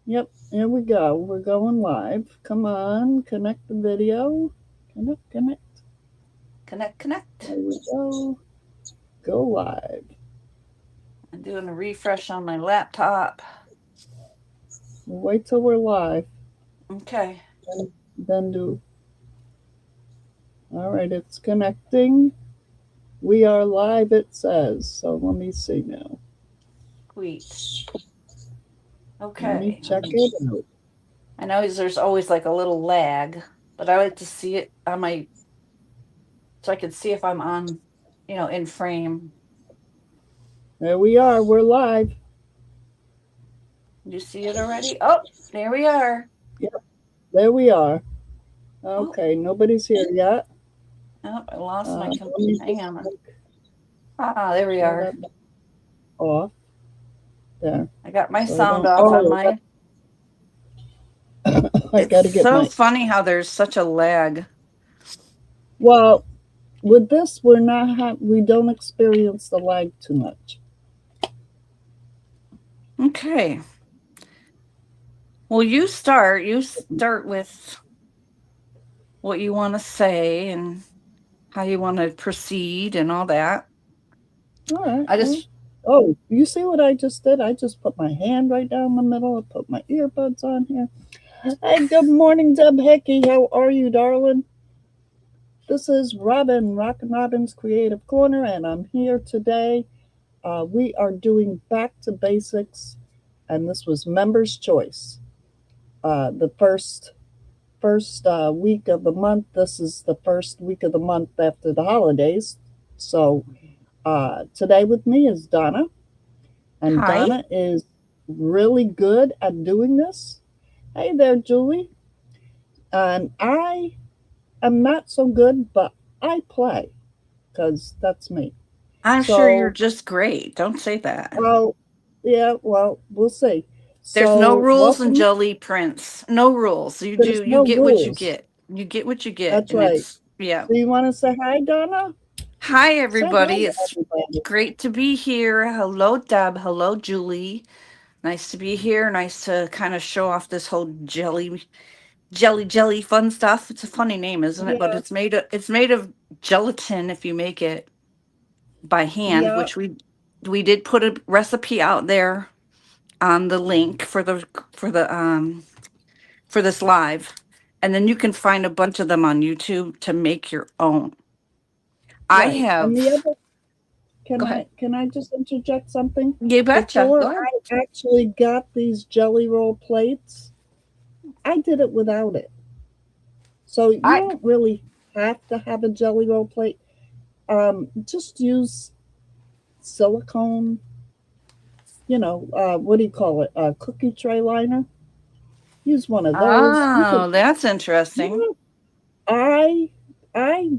Yep, here we go. We're going live. Come on, connect the video. Connect. Connect, There connect. we go. Go live. I'm doing a refresh on my laptop. We'll wait till we're live. Okay. Then do. All right, it's connecting. We are live, it says. So let me see now. Sweet. Let me Okay. check it out. I know there's always like a little lag, but I like to see it on my so I can see if I'm on, in frame. There we are. We're live. You see it already? Oh, there we are. Yep, there we are. Oh, Okay, nobody's here yet. oh, I lost my Let me hang just on. Ah, there we show are. that off there. I got my So I sound don't. off on Oh, my. I It's got to get so my. funny how there's such a lag. Well, with this, we don't experience the lag too much. Okay. Well, you start with what you want to say and how you want to proceed and all that. All right. I Well, just oh, you see what I just did? I just put my hand right down the middle. I put my earbuds on here. Hey, good morning, Deb Hickey. How are you, darling? This is Robin, Rockin' Robin's Creative Corner, and I'm here today. We are doing back to basics, and this was members' choice. The first week of the month. This is the first week of the month after the holidays. So today with me is Donna, and hi. Donna is really good at doing this. Hey there, Julie. And I am not so good, but I play because that's me. I'm sure you're So, just great. Don't say that. well, yeah, well, we'll see. There's no So, rules in welcome. Jelly Prince. No rules. There's You no get what you rules. get. You get what you get, That's and right. it's yeah. Do you want to say hi, Donna? Hi Say hi everybody. to It's everybody. great to be here. Hello Deb. Hello Julie. Nice to be here. Nice to kind of show off this whole jelly fun stuff. It's a funny name, isn't it? But Yeah, it's made of gelatin if you make it by hand, yeah, which we did put a recipe out there on the link for the for this live. And then you can find a bunch of them on YouTube to make your own. I right. And the have other, go ahead. can I just interject something? You betcha. Before Go ahead. I actually got these jelly roll plates, I did it without it. So you I don't really have to have a jelly roll plate. Just use silicone, what do you call it? A cookie tray liner. Use one of those. You can, Oh, that's interesting. you know, I, I,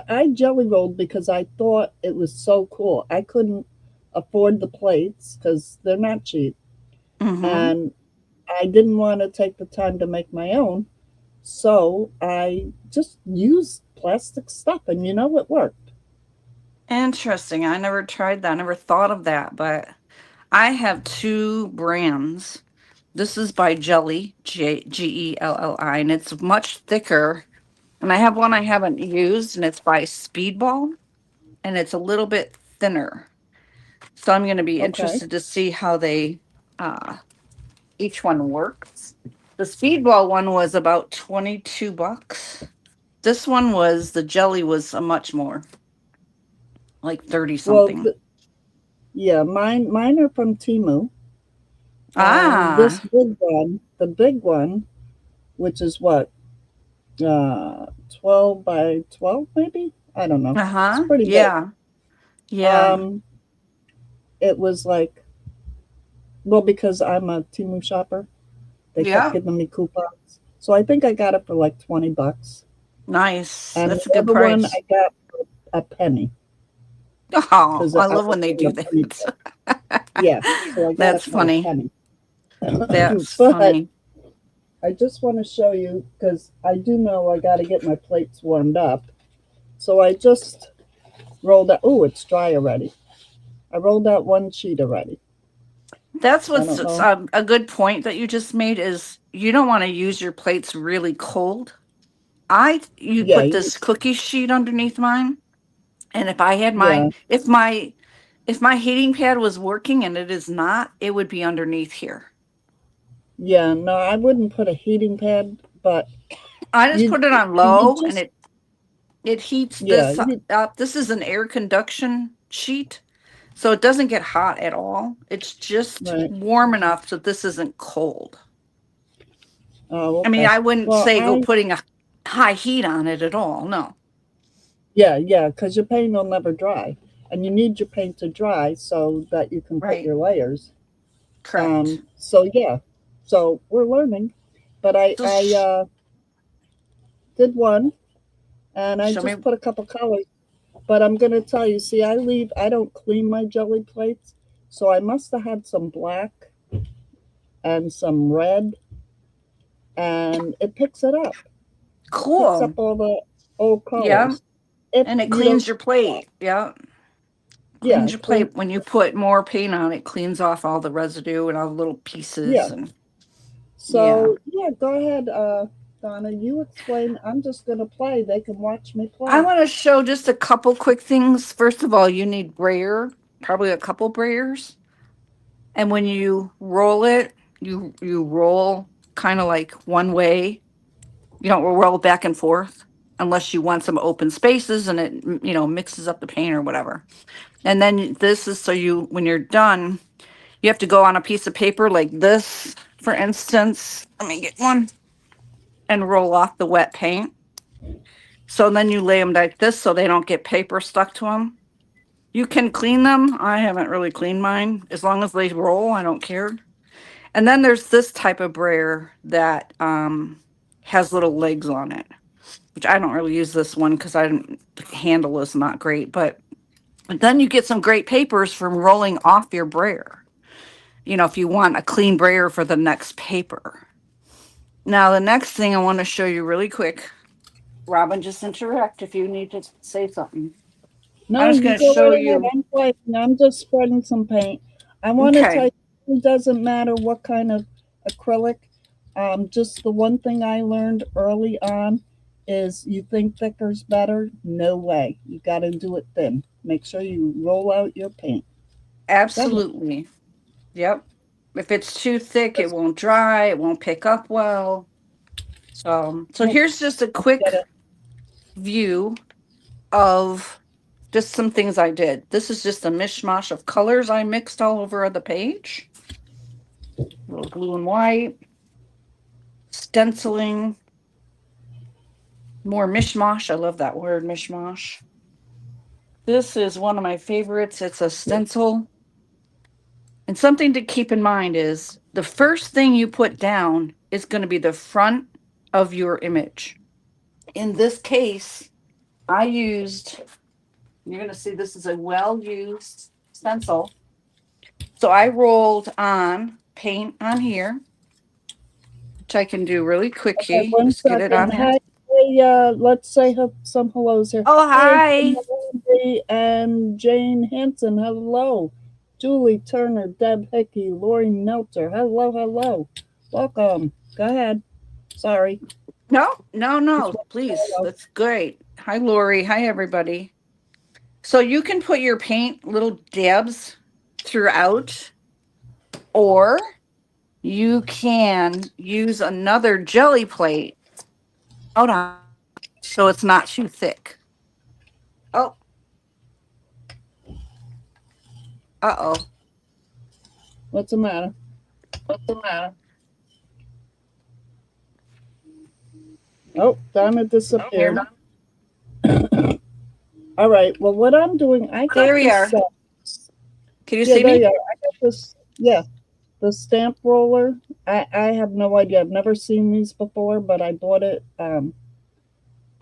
I jelly rolled because I thought it was so cool. I couldn't afford the plates because they're not cheap. Mm-hmm. And I didn't want to take the time to make my own. So I just used plastic stuff and it worked. Interesting. I never tried that. I never thought of that, but I have two brands. This is by Jelly, Gelli, and it's much thicker. And I have one I haven't used, and it's by Speedball, and it's a little bit thinner. So I'm going to be Okay. interested to see how they uh, each one works. The Speedball one was about 22 bucks. This one was the jelly was a much more, like 30 Well, something. yeah, mine are from Timu. And this Ah, the big one, which is what, 12 by 12 maybe? I don't know. It's uh-huh. pretty big. Yeah. Yeah. Um, it was like, well, because I'm a Timu shopper, they kept Yeah. giving me coupons. So I think I got it for like 20 bucks. Nice. And That's a the good other one price. I got for a penny Oh, because I I love was when they getting do a penny that. tip. Yeah, so I got it That's for a funny. penny. That's But funny. I just want to show you because I do know I got to get my plates warmed up. So I just rolled out. Oh, it's dry already. I rolled out one sheet already. That's I what's don't know. a good point that you just made is you don't want to use your plates really cold. You Yeah, put this cookie sheet underneath mine, and if I had yeah, if my heating pad was working and it is not, it would be underneath here. yeah. No, I wouldn't put a heating pad, but I just you put it on you low and just it heats yeah, this up. This is an air conduction sheet, so it doesn't get hot at all. It's just right. warm enough so this isn't cold. Oh, I mean, okay. I wouldn't Well, say go putting a high heat on it at all. No. yeah, yeah, because your paint will never dry, and you need your paint to dry so that you can put Right. your layers. Correct. So yeah, so we're learning, but So I did one, and I show me. just put a couple colors. But I'm gonna tell you, see, I don't clean my jelly plates, so I must have had some black and some red, and it picks it up, picks up Cool. all the old Yeah. colors. If And it you cleans don't, your plate. Yeah. yeah, Cleans your clean, plate when you put more paint on it, cleans off all the residue and all the little pieces yeah. and yeah. So yeah, go ahead, Donna. You explain. I'm just gonna play. They can watch me I play. want to show just a couple quick things. First of all, you need brayer, probably a couple brayers. And when you roll it, you roll kind of like one way. You don't roll back and forth unless you want some open spaces and it mixes up the paint or whatever. And then this is so you when you're done, you have to go on a piece of paper like this, for instance. Let me get one and roll off the wet paint. So then you lay them like this so they don't get paper stuck to them. You can clean them. I haven't really cleaned mine. As long as they roll, I don't care. And then there's this type of brayer that has little legs on it, which I don't really use this one because the handle is not great. But then you get some great papers from rolling off your brayer. If you want a clean brayer for the next paper. Now, the next thing I want to show you really quick, Robin, just interact if you need to say something. I'm No, just you going to go show right ahead. you. I'm playing. I'm just spreading some paint. I want to tell Okay, you, it doesn't matter what kind of acrylic. Just the one thing I learned early on is you think thicker's better. No way. You got to do it thin. Make sure you roll out your paint. Go ahead. absolutely. Yep. If it's too thick, it Just won't dry, it won't pick up well. So oh, here's just a quick get it. view of just some things I did. This is just a mishmash of colors I mixed all over the page. A little blue and white, stenciling, more mishmash. I love that word, mishmash. This is one of my favorites. It's a stencil. And something to keep in mind is the first thing you put down is going to be the front of your image. In this case, I used, you're going to see this is a well used stencil. So I rolled on paint on here, which I can do really Okay, quickly. one Just get it second. on there. Hi. Hey, let's say some hellos here. Oh, Hey, hi. Lindsay and Jane Hanson. Hello. Julie Turner, Deb Hickey, Lori Melter. Hello, hello. Welcome. Go ahead. Sorry. No, no, Just no, want to say please. hello. That's great. Hi, Lori. Hi, everybody. So you can put your paint little dabs throughout, or you can use another jelly plate out on so it's not too thick. Oh, uh-oh. What's the matter? What's the matter? Oh, Donna Oh, you're disappeared. done. All right. Well, what I'm doing, I got There we this. are. Can you Yeah, see there you me? are. I got this. Yeah, the stamp roller. I have no idea. I've never seen these before, but I bought it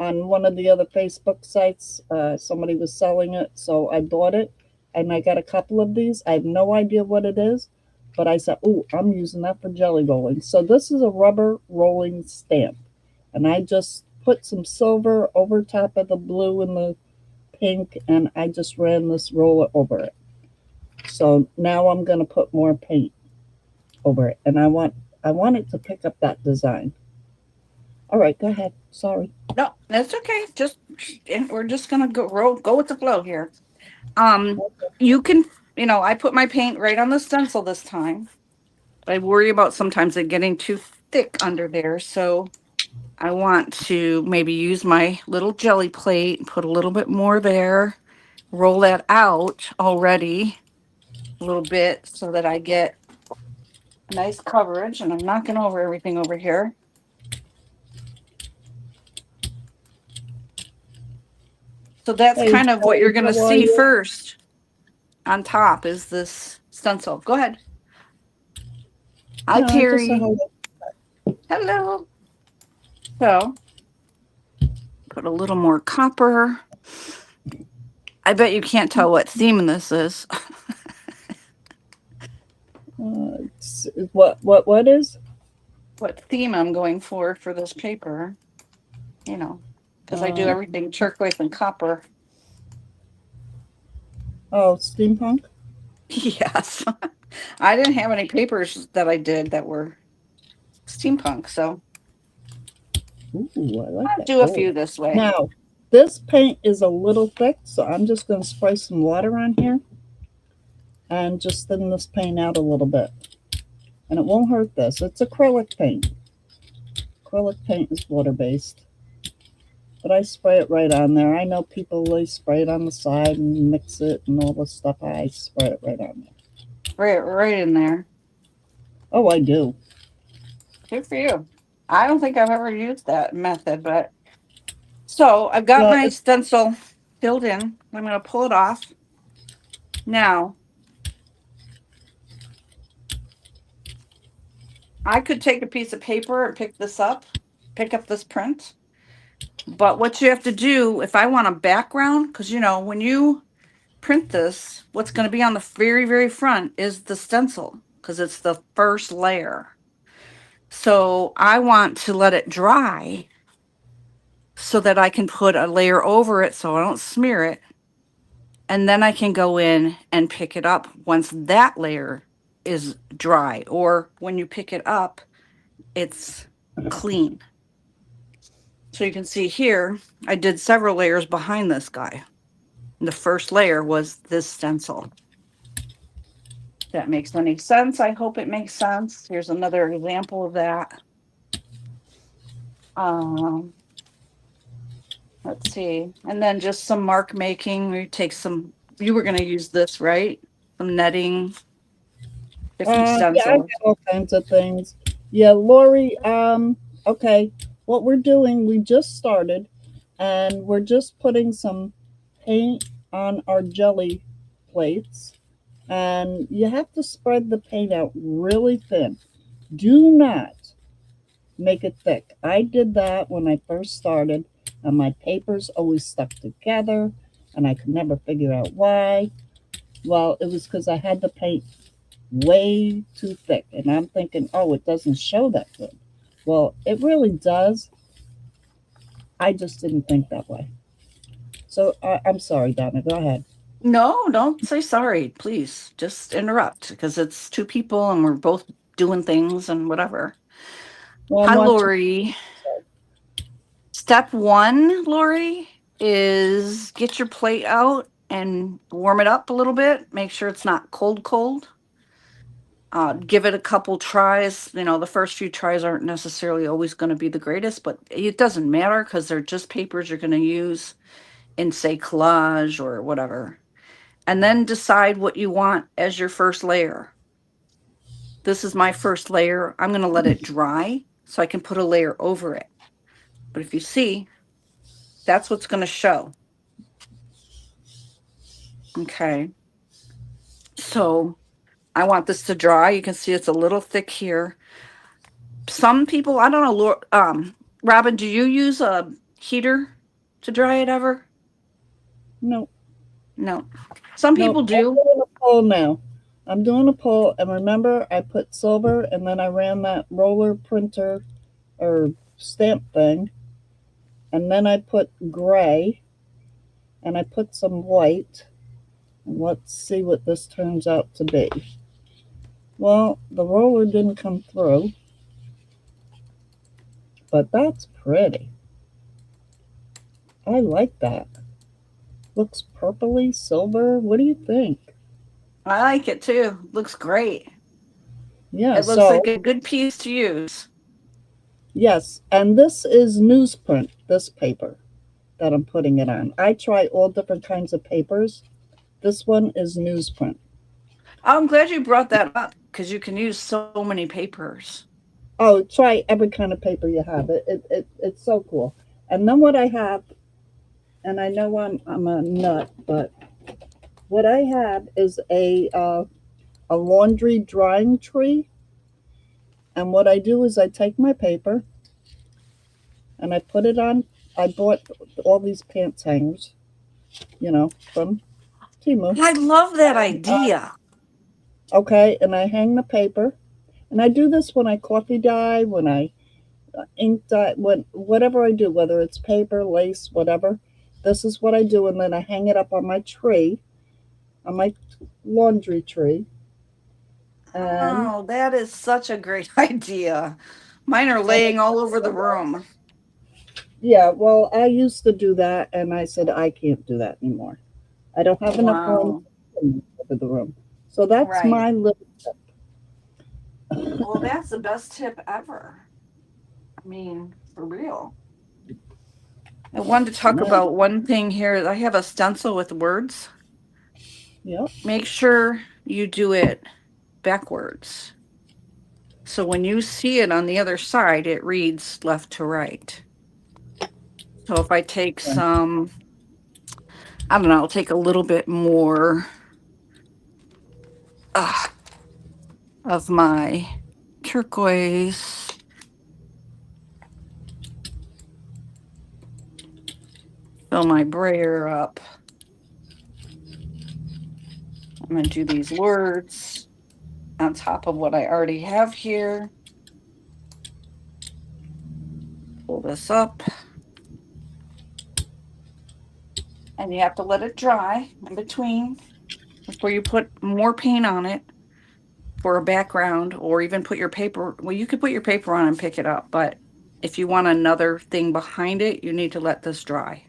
on one of the other Facebook sites. Somebody was selling it, so I bought it, and I got a couple of these. I have no idea what it is, but I said, "Oh, I'm using that for jelly rolling." So this is a rubber rolling stamp, and I just put some silver over top of the blue and the pink, and I just ran this roller over it. So now I'm going to put more paint. over it, and I want it to pick up that design. All right, go ahead. Sorry. No, that's okay. Just and we're just gonna go with the flow here. You can, I put my paint right on the stencil this time. I worry about sometimes it getting too thick under there, so I want to maybe use my little jelly plate, put a little bit more there, roll that out already a little bit so that I get a nice coverage and I'm knocking over everything over here. So that's Hey, kind of what you're Shelly, going to how are see you? first on top is this stencil. Go ahead. Hi, No, I just said Terry. hello. Hello. So put a little more copper. I bet you can't tell what theme this is. What is? What theme I'm going for this paper, because I do Uh, everything turquoise and copper. oh, steampunk. Yes. I didn't have any papers that I did that were steampunk, so Ooh, I like I'll that do a gold. few this way. Now, this paint is a little thick, so I'm just going to spray some water on here and just thin this paint out a little bit. And it won't hurt this. It's acrylic paint. Acrylic paint is water-based. But I spray it right on there. I know people, they spray it on the side and mix it and all this stuff. I spray it right on there. Right in there. Oh, I do. Good for you. I don't think I've ever used that method, but so I've got Well, my stencil filled in. I'm going to pull it off. Now, I could take a piece of paper and pick up this print. But what you have to do, if I want a background, because when you print this, what's going to be on the very, very front is the stencil because it's the first layer. So I want to let it dry so that I can put a layer over it so I don't smear it. And then I can go in and pick it up once that layer is dry, or when you pick it up, it's clean. So you can see here, I did several layers behind this guy. And the first layer was this stencil. If that makes any sense. I hope it makes sense. Here's another example of that. Um, let's see. And then just some mark making. We take some, you were going to use this, right? Some netting, different yeah, I've stencils. got all kinds of things. Yeah, Lori, okay. What we're doing, we just started and we're just putting some paint on our jelly plates. And you have to spread the paint out really thin. Do not make it thick. I did that when I first started, and my papers always stuck together, and I could never figure out why. Well, it was because I had the paint way too thick, and I'm thinking, oh, it doesn't show that good. Well, it really does. I just didn't think that way. So I'm sorry, Donna. Go ahead. No, don't say sorry, please. Just interrupt because it's two people and we're both doing things and whatever. Well, I'm Hi, watching. Lori. Step one, Lori, is get your plate out and warm it up a little bit. Make sure it's not cold, cold. Give it a couple tries. The first few tries aren't necessarily always going to be the greatest, but it doesn't matter because they're just papers you're going to use in, say, collage or whatever. And then decide what you want as your first layer. This is my first layer. I'm going to let it dry so I can put a layer over it. But if you see, that's what's going to show. Okay. So I want this to dry. You can see it's a little thick here. Some people, I don't know, Robin, do you use a heater to dry it ever? No, No. Some no, people I'm do. doing a poll now. I'm doing a poll, and remember, I put silver, and then I ran that roller printer or stamp thing, and then I put gray, and I put some white, and let's see what this turns out to be. Well, the roller didn't come through, but that's pretty. I like that. Looks purpley, silver. What do you think? I like it too. Looks great. Yeah, It looks so like a good piece to use. yes, and this is newsprint, this paper that I'm putting it on. I try all different kinds of papers. This one is newsprint. I'm glad you brought that up because you can use so many papers. Oh, try every kind of paper you have. It's so cool. And then what I have, and I know I'm a nut, but what I have is a laundry drying tree. And what I do is I take my paper and I put it on. I bought all these pants hangers, from Timu. I love that And, idea. okay, and I hang the paper. And I do this when I coffee dye, when I ink dye, when whatever I do, whether it's paper, lace, whatever. This is what I do, and then I hang it up on my tree, on my laundry tree, and Oh, that is such a great idea. Mine are and laying all over the room. yeah. Well, I used to do that, and I said I can't do that anymore. I don't have enough room Wow. over the room. So that's Right. my little. Well, that's the best tip ever. I mean, for real. I wanted to talk Nice. about one thing here. I have a stencil with words. Yep. Make sure you do it backwards. So when you see it on the other side, it reads left to right. So if I take some, I don't know, I'll take a little bit more uh, of my turquoise, fill my brayer up. I'm going to do these words on top of what I already have here. Pull this up, and you have to let it dry in between before you put more paint on it for a background, or even put your paper. Well, you could put your paper on and pick it up, but if you want another thing behind it, you need to let this dry.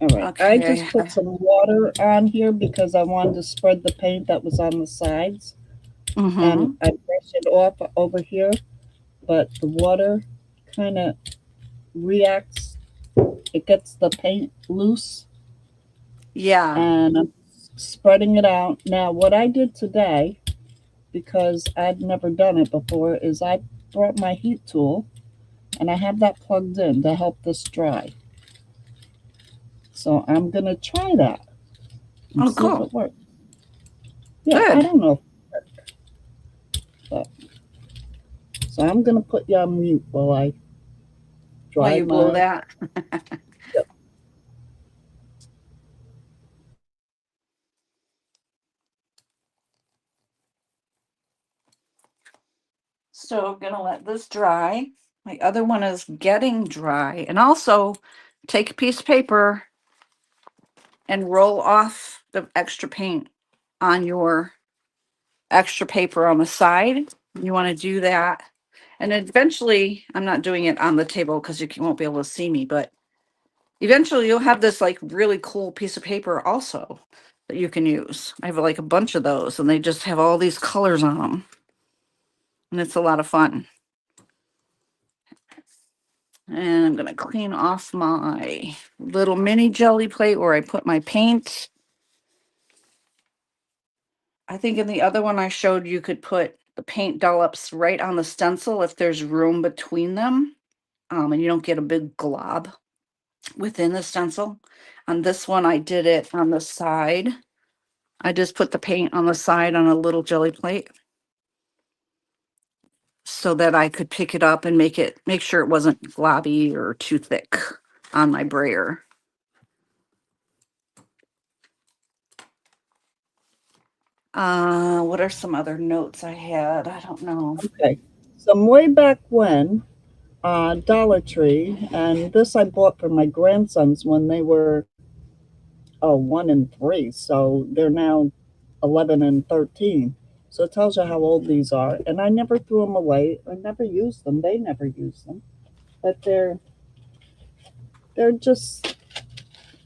All right. I Okay. just put some water on here because I wanted to spread the paint that was on the sides, and Mm-hmm. I brush it off over here, but the water kind of reacts. It gets the paint loose, Yeah. and I'm spreading it out. Now, what I did today, because I'd never done it before, is I brought my heat tool and I have that plugged in to help this dry. So I'm gonna try that and Oh, see if cool. it works. Yeah, I Good. don't know, but so I'm gonna put you on mute while I While dry you blow my. that. Yep. So I'm gonna let this dry. My other one is getting dry. And also take a piece of paper and roll off the extra paint on your extra paper on the side. You want to do that. And eventually, I'm not doing it on the table because won't be able to see me, but eventually you'll have this like really cool piece of paper also that you can use. I have like a bunch of those and they just have all these colors on them. And it's a lot of fun. And I'm going to clean off my little mini jelly plate where I put my paint. I think in the other one I showed you could put the paint dollops right on the stencil if there's room between them, and you don't get a big glob within the stencil. On this one, I did it on the side. I just put the paint on the side on a little jelly plate so that I could pick it up and make sure it wasn't globby or too thick on my brayer. What are some other notes I had? I don't know. Okay. Some way back when, Dollar Tree, and this I bought for my grandsons when they were Oh, 1 and 3. So they're now 11 and 13. So it tells you how old these are. And I never threw them away. I never used them. They never used them. But they're just,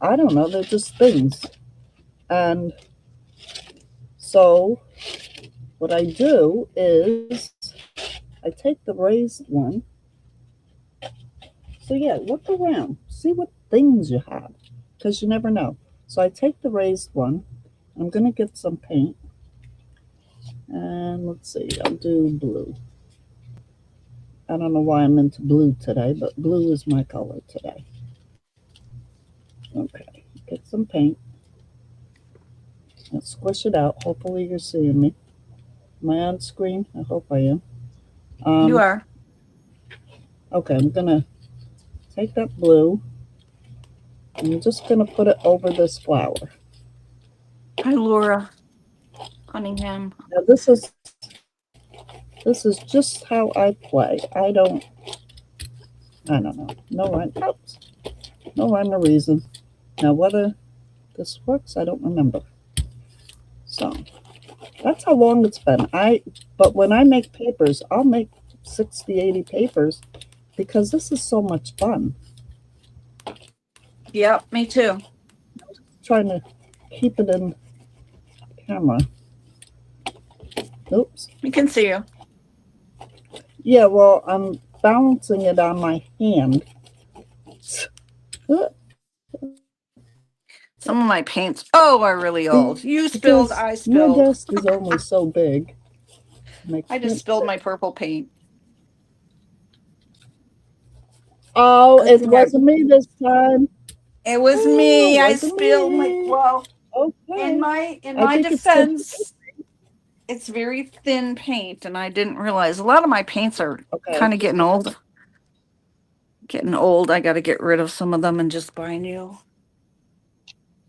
I don't know, they're just things. And so what I do is I take the raised one. So yeah, look around. See what things you have. Because you never know. So I take the raised one. I'm going to get some paint. And let's see, I'll do blue. I don't know why I'm into blue today, but blue is my color today. Okay, get some paint. Let's squish it out. Hopefully you're seeing me. Am I on screen? I hope I am. You Um, are. okay, I'm gonna take that blue and I'm just gonna put it over this flower. Hi, Laura Cunningham. Now this is just how I play. I don't know. No rhyme. Oops. No rhyme or reason. Now whether this works, I don't remember. So that's how long it's been. But when I make papers, I'll make 60, 80 papers because this is so much fun. Yep, me too. Trying to keep it in camera. Oops. We can see you. Yeah, well, I'm balancing it on my hand. Some of my paints, oh, are really old. You spilled, Because I my spilled. desk is only so big. And I just can't spilled fit. my purple paint. Oh, Good it thing wasn't me this time. it was Oh, me. it I wasn't spilled my, me. well, Okay. in I my think it's because defense, it's very thin paint, and I didn't realize a lot of my paints are okay. kind of getting old. Getting old. I got to get rid of some of them and just buy new.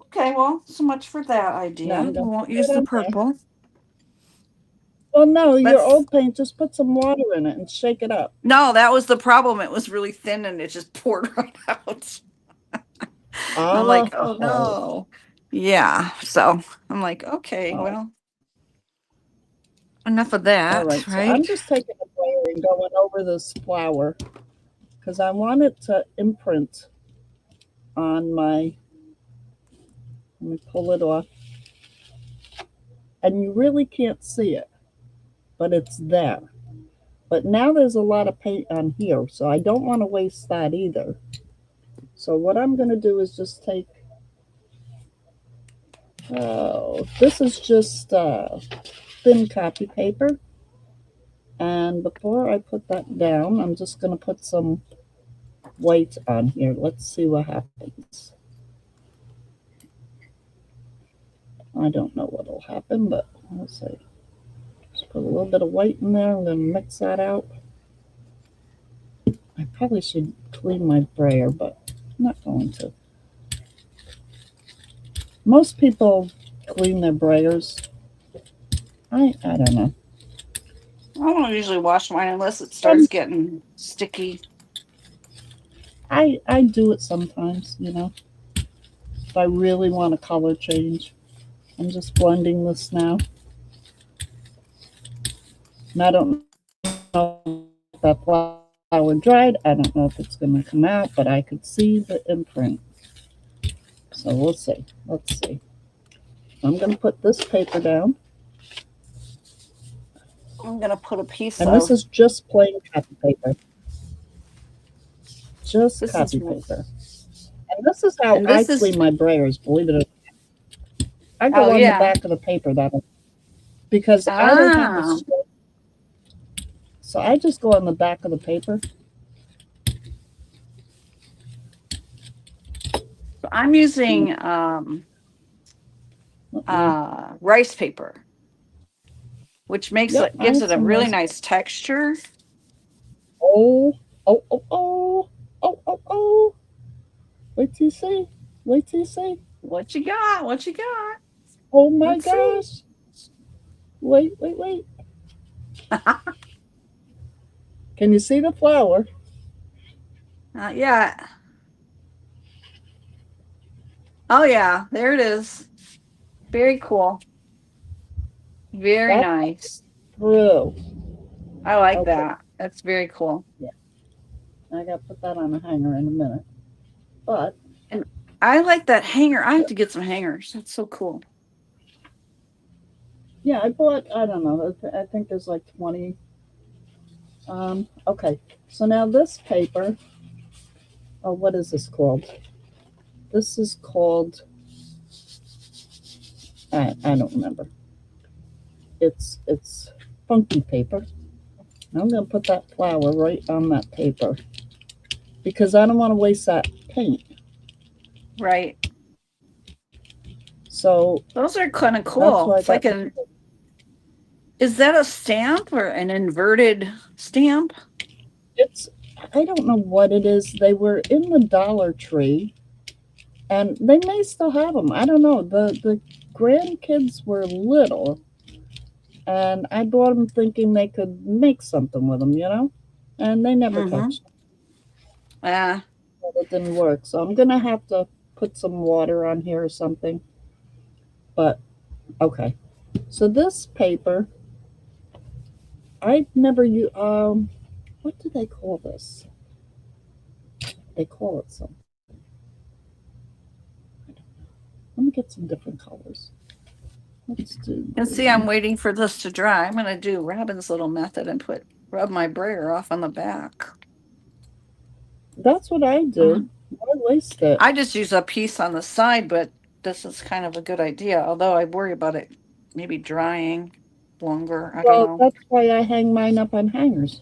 Okay, well, so much for that Now idea. I'm We gonna won't put it use the on there. purple. Well, no, your Let's. old paint, just put some water in it and shake it up. No, that was the problem. It was really thin and it just poured right out. I'm Ah, like, oh no. Yeah. So I'm like, okay, oh, well, enough of all that, right. So I'm right? just taking a brayer and going over this flower because I want it to imprint on my. Let me pull it off, and you really can't see it, but it's there. But now there's a lot of paint on here, so I don't want to waste that either. So what I'm going to do is just take. Oh, this is just thin copy paper. And before I put that down, I'm just going to put some white on here. Let's see what happens. I don't know what'll happen, but let's see. Just put a little bit of white in there. I'm going to mix that out. I probably should clean my brayer, but I'm not going to. Most people clean their brayers. I don't know. I don't usually wash mine unless it starts Um, getting sticky. I do it sometimes, if I really want a color change. I'm just blending this now. And I don't know if that flower dried. I don't know if it's going to come out, but I could see the imprint. So we'll see. Let's see. I'm going to put this paper down. I'm gonna put a piece And this of is just plain copy paper. Just this is copy paper. And this is how and I this is clean my brayers, believe it or not. I oh go on the yeah. back of the paper because I don't have a Ah, stroke. So I just go on the back of the paper. I'm And using let me, rice paper, which makes yep, it I gives have it a some really rice. nice texture. Oh, oh, oh, oh, oh, oh, oh. Wait till you see. Wait till you see. What you got? What you got? Oh my Let's see. gosh. Wait, wait, wait. Can you see the flower? Not yet. Oh yeah, there it is. Very cool. Very That's nice. true. I like Okay, that. That's very cool. yeah, I got to put that on a hanger in a minute. But And I like that hanger. I have to get some hangers. That's so cool. yeah, I bought, I don't know, I think there's like 20. Okay, so now this paper, oh, what is this called? This is called, I don't remember. It's funky paper. I'm going to put that flower right on that paper because I don't want to waste that paint. Right. So Those are kind of that's cool. why I It's like got an, is that a stamp or an inverted stamp? it's, I don't know what it is. They were in the Dollar Tree and they may still have them. I don't know. The grandkids were little and I bought them thinking they could make something with them, and they never Mm-hmm. touched them. Yeah. It didn't work. So I'm going to have to put some water on here or something. But okay. So this paper, I never use. What do they call this? They call it something. Let me get some different colors. Let's do And see, I'm green. waiting for this to dry. I'm gonna do Robin's little method and rub my brayer off on the back. That's what I do. Um, Why waste it? I just use a piece on the side, but this is kind of a good idea. Although I worry about it maybe drying longer. I don't Well, know. that's why I hang mine up on hangers.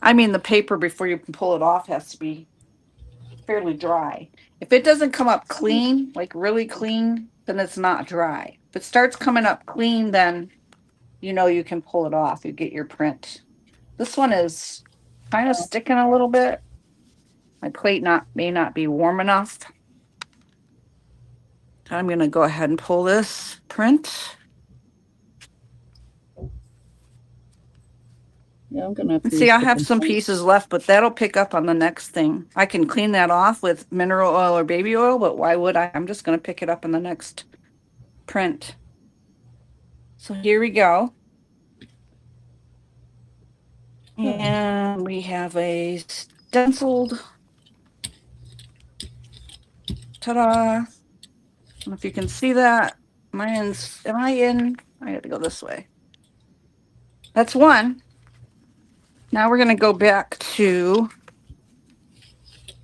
I mean, the paper before you can pull it off has to be fairly dry. If it doesn't come up clean, like really clean, then it's not dry. If it starts coming up clean, then you know you can pull it off. You get your print. This one is kind of sticking a little bit. My plate not may not be warm enough. I'm gonna go ahead and pull this print. Yeah, I'm gonna have And to see, use I have different some things. pieces left, but that'll pick up on the next thing. I can clean that off with mineral oil or baby oil, but why would I? I'm just gonna pick it up in the next print. So here we go. Okay. And we have a stenciled, ta-da. I don't know if you can see that. Am I in? I have to go this way. That's one. Now we're going to go back to,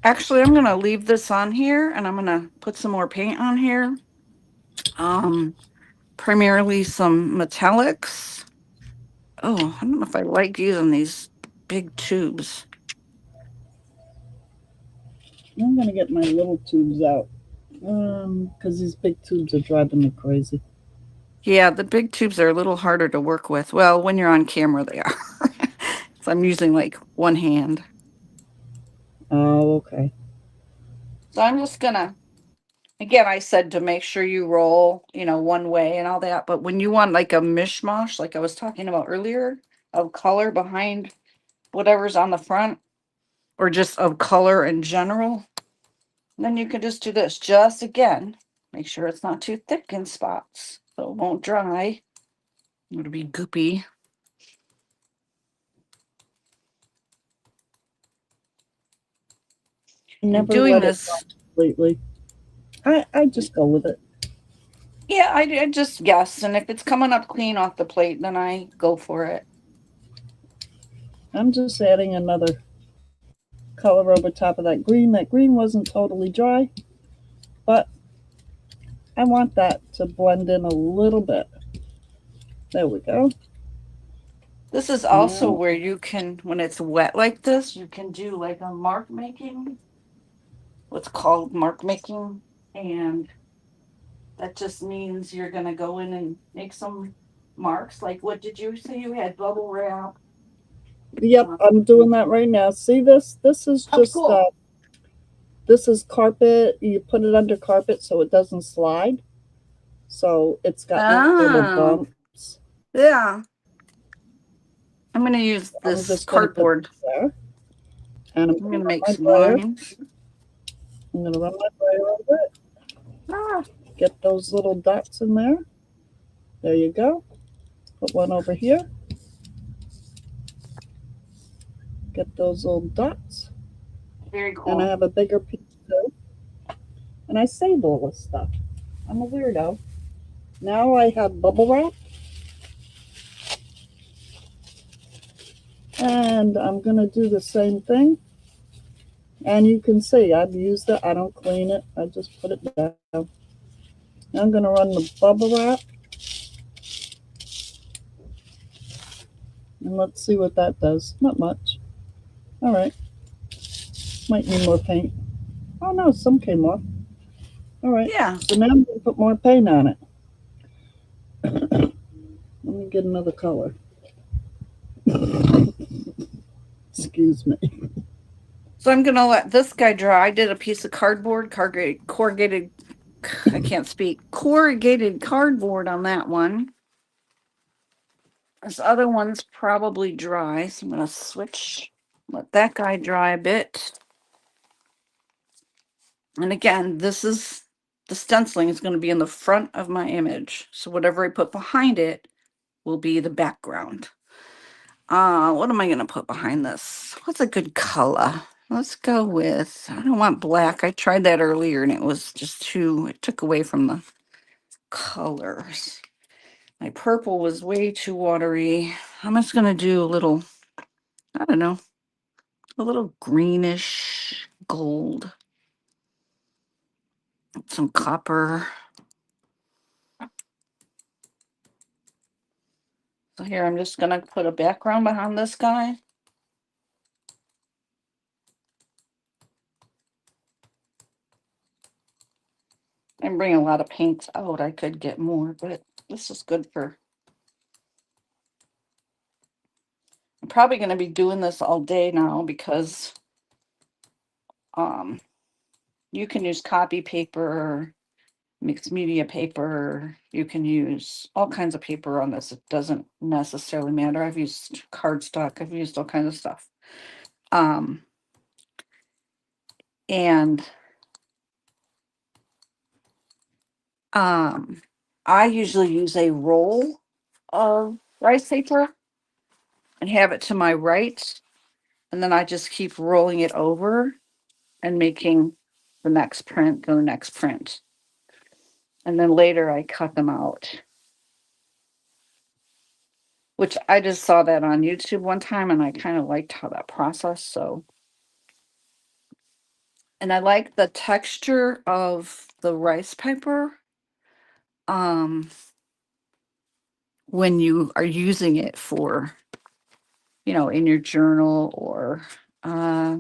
actually, I'm going to leave this on here and I'm going to put some more paint on here. Um, Primarily some metallics. Oh, I don't know if I like using these big tubes. I'm gonna get my little tubes out. Because these big tubes are driving me crazy. Yeah, the big tubes are a little harder to work with. Well, when you're on camera, they are. So I'm using like one hand. Oh, okay. So I'm just gonna, again, I said to make sure you roll, one way and all that. But when you want like a mishmash, like I was talking about earlier, of color behind whatever's on the front, or just of color in general, then you can just do this. Just again, make sure it's not too thick in spots so it won't dry. It'll be goopy. And Never doing let it this, dry completely. I just go with it. yeah, I just guess. And if it's coming up clean off the plate, then I go for it. I'm just adding another color over top of that green. That green wasn't totally dry, but I want that to blend in a little bit. There we go. This is also Now, where you can, when it's wet like this, you can do like a mark making, what's called mark making. And that just means you're going to go in and make some marks. Like, what did you say you had? Bubble wrap. yep, Uh, I'm doing that right now. See this? This is oh, just cool. this is carpet. You put it under carpet so it doesn't slide. So it's got little Oh, bumps. yeah. I'm going to use I'm this just gonna put cardboard. this there, and I'm I'm gonna going to run make my some brayer. lines. I'm gonna run my brayer over it. Ah, get those little dots in there. There you go. Put one over here. Get those little dots. Very And I cool. have a bigger piece too. And I save all this stuff. I'm a weirdo. Now I have bubble wrap. And I'm going to do the same thing. And you can see I've used it. I don't clean it. I just put it down. Now I'm going to run the bubble wrap. And let's see what that does. Not much. All right. Might need more paint. Oh no, some came off. All right. Yeah. So now I'm going to put more paint on it. Let me get another color. Excuse me. So I'm gonna let this guy dry. I did a piece of cardboard, corrugated. I can't speak. Corrugated cardboard on that one. This other one's probably dry, so I'm gonna switch. Let that guy dry a bit. And again, this is the stenciling is going to be in the front of my image. So whatever I put behind it will be the background. What am I going to put behind this? What's a good color? Let's go with, I don't want black. I tried that earlier and it was just too, it took away from the colors. My purple was way too watery. I'm just going to do a little, I don't know, a little greenish gold, some copper. So here, I'm just going to put a background behind this guy. I'm bringing a lot of paints out. I could get more, but this is good for. I'm probably going to be doing this all day now because um, you can use copy paper, mixed media paper. You can use all kinds of paper on this. It doesn't necessarily matter. I've used cardstock. I've used all kinds of stuff. Um, and um, I usually use a roll of rice paper and have it to my right. And then I just keep rolling it over and making the next print, go next print. And then later I cut them out, which I just saw that on YouTube one time and I kind of liked how that process. So, and I like the texture of the rice paper um, when you are using it for, in your journal or uh,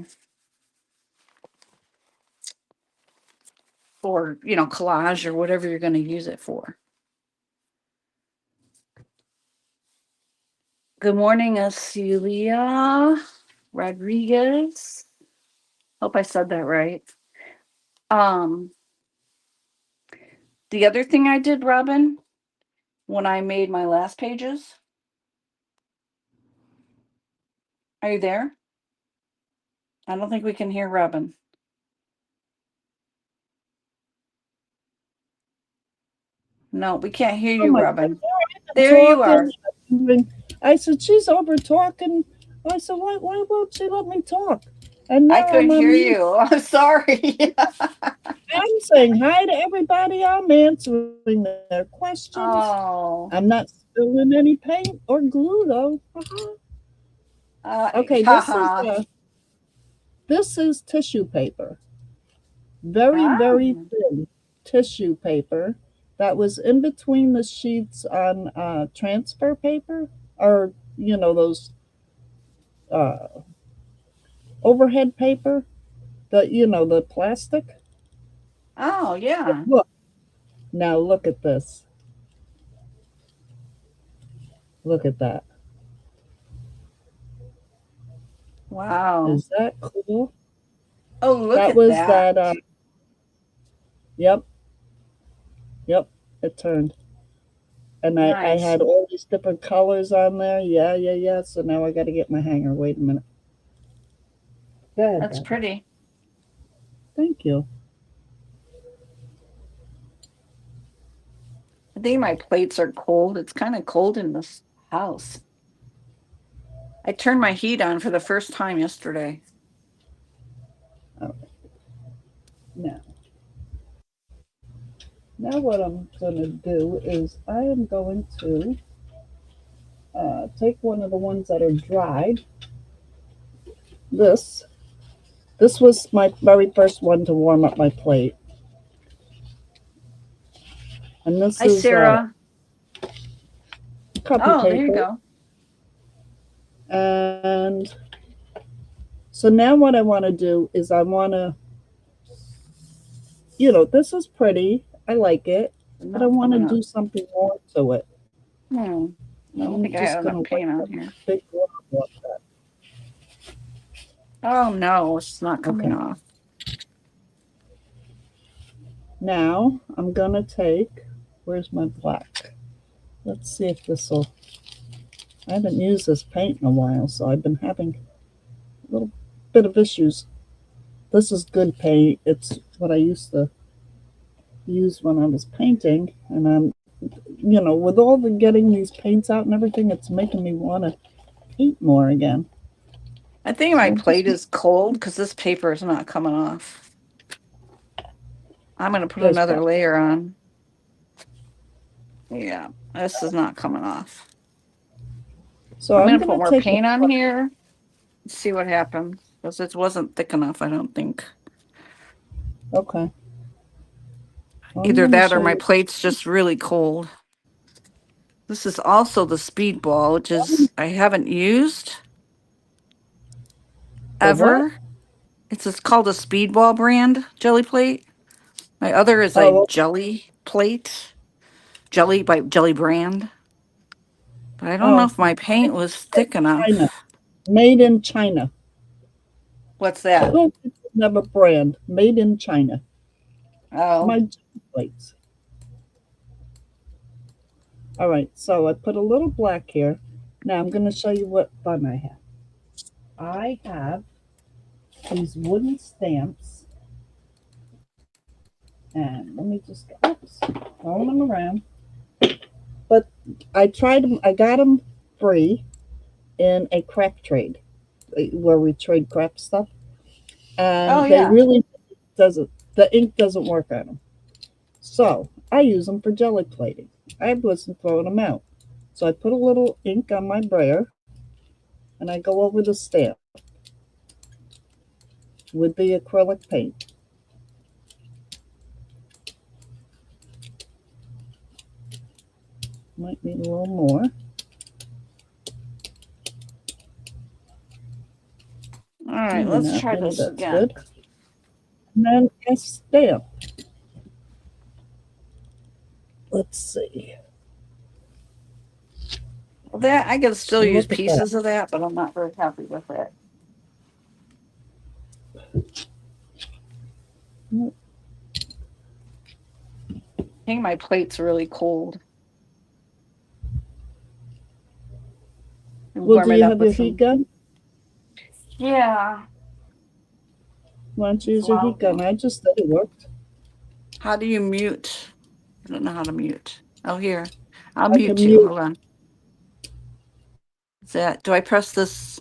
collage or whatever you're going to use it for. Good morning, Celia Rodriguez. Hope I said that right. Um, the other thing I did, Robin, when I made my last pages, are you there? I don't think we can hear Robin. No, we can't hear Oh you, my Robin. God, There you are. talking. I said, she's over talking. I said, why won't she let me talk? And I now I'm couldn't on hear mute. you. I'm sorry. I'm saying hi to everybody. I'm answering their questions. I'm Oh, not spilling any paint or glue, though. Okay, haha. this is tissue paper. Very, very Ah. thin tissue paper that was in between the sheets on transfer paper, or those uh, overhead paper, the plastic. Oh, But yeah. look, now look at this. Look at that. Wow. Is that cool? Oh, look That at was that. that. Yep, yep. It turned, and I Nice. had all these different colors on there. Yeah, yeah, yeah. So now I got to get my hanger. Wait a minute. Go ahead, That's Bobby. pretty. Thank you. I think my plates are cold. It's kind of cold in this house. I turned my heat on for the first time yesterday. All right. Now, now what I'm going to do is I am going to take one of the ones that are dried. This this was my very first one to warm up my plate, and this Hi, is Sarah. copy Oh, there you paper. go. And so now what I want to do is I want to, this is pretty. I like it, It's but I not want to coming up. do something more to it. Hmm. I don't I'm think I have just going enough to wipe paint on a here. big glob off that. Oh no, it's not coming Okay. off. Now I'm going to take, where's my black? Let's see if this will, I haven't used this paint in a while, so I've been having a little bit of issues. This is good paint. It's what I used to use when I was painting. And with all the getting these paints out and everything, it's making me want to paint more again. I think So my I just, plate is cold because this paper is not coming off. I'm going to put there's another black. layer on. Yeah, this is not coming off. So I'm I'm going to going put to more take, paint on here. See what happens. Because it wasn't thick enough, I don't think. okay. Well, I'm Either going to that or show my you plate's just really cold. This is also the speedball, which is I haven't used the what? ever. It's just called a speedball brand jelly plate. My other is a Oh, jelly plate, jelly by jelly brand. But I don't know oh, if my paint was thick China. enough. Made in China. What's that? Never brand. Made in China. Oh, My plates. All right, so I put a little black here. Now I'm going to show you what fun I have. I have these wooden stamps, and let me just oops, throw them around. But I tried them. I got them free in a craft trade where we trade craft stuff, oh and they yeah. really doesn't. The ink doesn't work on them, so I use them for jelly plating. I wasn't throwing them out, so I put a little ink on my brayer, and I go over the stamp with the acrylic paint. Might need a little more. All right, Maybe let's not. try Maybe this that's again. good. And then a stamp. Let's see. Well, that I could still And use look at that. pieces of that, but I'm not very happy with it. I think my plate's really cold. Well, do Warm it you up have with your heat some. gun? Yeah, Why don't you it's use your heat loud gun? now. I just said it worked. How do you mute? I don't know how to mute. Oh, here. I'll I can mute you. mute. Hold on. Is that, do I press this?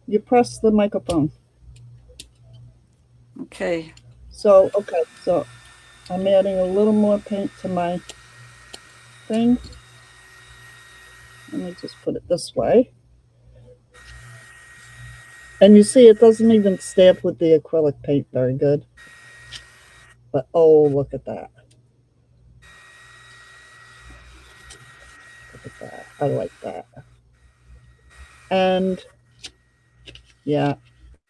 You press the microphone. Okay. So, okay. So I'm adding a little more paint to my thing. Let me just put it this way. And you see, it doesn't even stamp with the acrylic paint very good. But oh, look at that. Look at that. I like that. And yeah,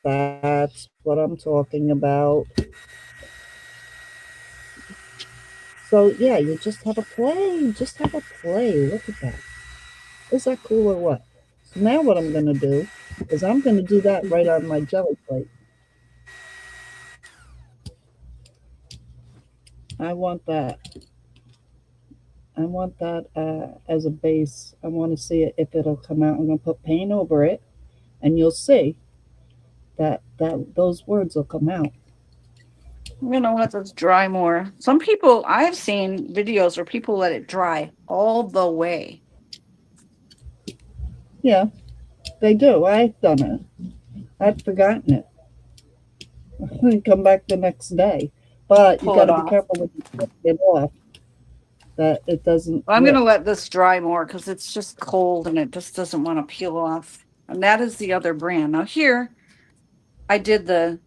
that's what I'm talking about. So yeah, you just have a play. Just have a play. Look at that. Is that cool or what? So now what I'm gonna do is I'm gonna do that right on my jelly plate. I want that. I want that as a base. I want to see it if it'll come out. I'm gonna put paint over it, and you'll see that those words will come out. I'm gonna let this dry more. Some people, I've seen videos where people let it dry all the way. Yeah, they do. I've done it. I've forgotten it. And come back the next day. But you Pull got it to be off. careful when you take it off that it doesn't Well, I'm gonna rip. let this dry more because it's just cold and it just doesn't want to peel off. And that is the other brand. Now here, I did the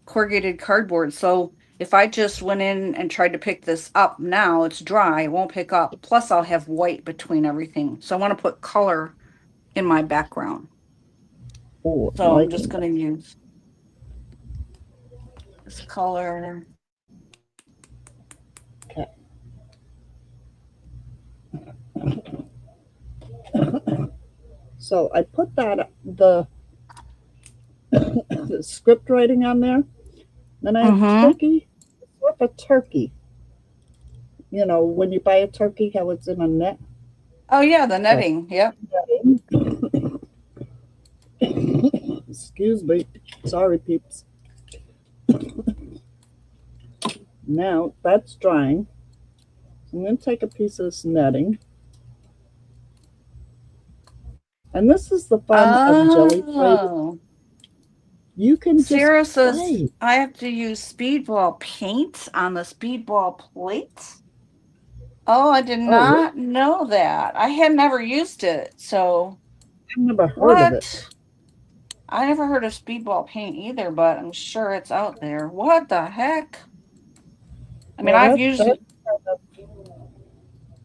corrugated cardboard. So if I just went in and tried to pick this up now, it's dry, it won't pick up. Plus I'll have white between everything. So I want to put color in my background. Oh, I'm So I'm just liking going to use this color. that. So I put that the script writing on there. Then I have Mm-hmm. turkey, sort of a turkey. You know, when you buy a turkey, how it's in a net. Oh yeah, the That's netting. Yep. excuse me. Sorry, peeps. Now that's drying. I'm going to take a piece of this netting. And this is the fun of jelly plating. Oh. You can just Sarah says play. I have to use speedball paint on the speedball plate. Oh, I did Oh, really? not know that. I had never used it. So I've never heard of it. what? I never heard of speedball paint either, but I'm sure it's out there. What the heck? I mean, Well, I've used that's kind of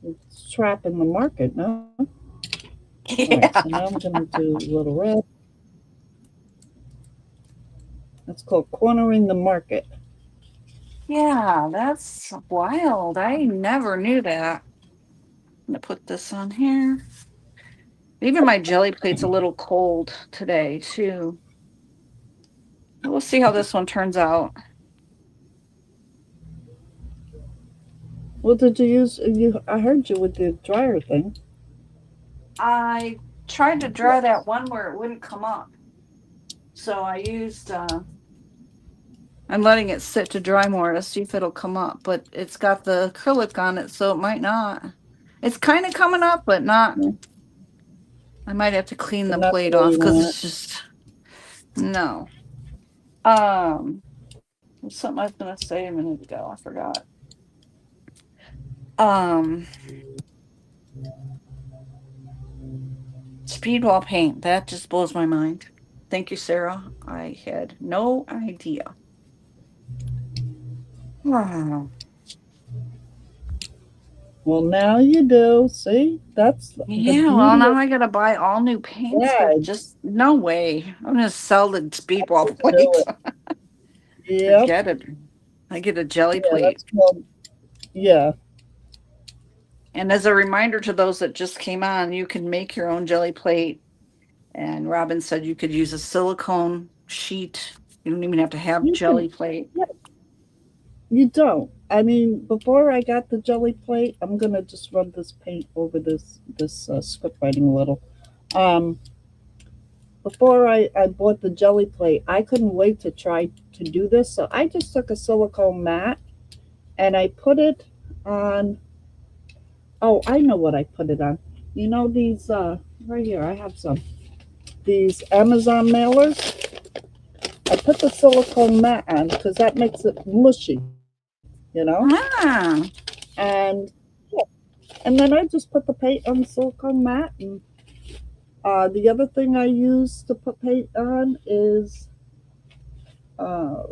it's trapping the market, no? All right, so yeah. now I'm going to do a little red. That's called cornering the market. Yeah, that's wild. I never knew that. I'm gonna put this on here. Even my jelly plate's a little cold today, too. We'll see how this one turns out. What did you use? I heard you with the dryer thing. I tried to dry that one where it wouldn't come up. So I used I'm letting it sit to dry more to see if it'll come up, but it's got the acrylic on it, so it might not. It's kind of coming up, but not. No, I might have to clean but the not the plate way off you because want it's it. just no. Um, there's something I was gonna say a minute ago. I forgot. Um, speedball paint. That just blows my mind. Thank you, Sarah. I had no idea. Wow. Well, now you do. See, that's the Yeah, well, beauty now of I gotta buy all new paints. There's slides. just no way. I'm gonna sell the speedball Do plate. it. Yep. Forget it. I get a jelly Yeah, plate. that's called. Yeah. And as a reminder to those that just came on, you can make your own jelly plate. And Robin said you could use a silicone sheet. You don't even have to have You can. jelly plate. Yeah, you don't. I mean, before I got the jelly plate, I'm gonna just rub this paint over this script writing a little. Um, before I bought the jelly plate, I couldn't wait to try to do this, so I just took a silicone mat and I put it on. Oh, I know what I put it on. You know these right here. I have some these Amazon mailers. I put the silicone mat on because that makes it mushy, you know. Ah, And yeah, and then I just put the paint on the silicone mat. And the other thing I use to put paint on is uh,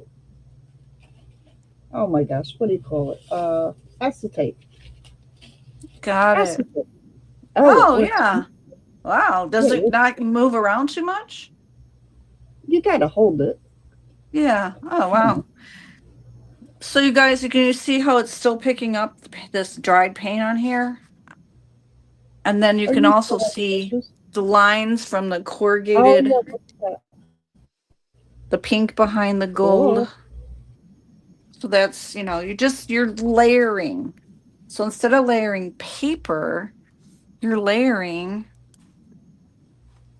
oh my gosh, what do you call it? Acetate. got it. Acetate. Oh, it Oh, works. yeah. Wow. Does Yeah, it not move around too much? you gotta hold it. Yeah. Oh, wow. So you guys, can you see how it's still picking up this dried paint on here? And then you Are can you also still having see issues? the lines from the Oh corrugated, yeah, what's that? the pink behind the gold. Cool. So that's, you're layering. So instead of layering paper, you're layering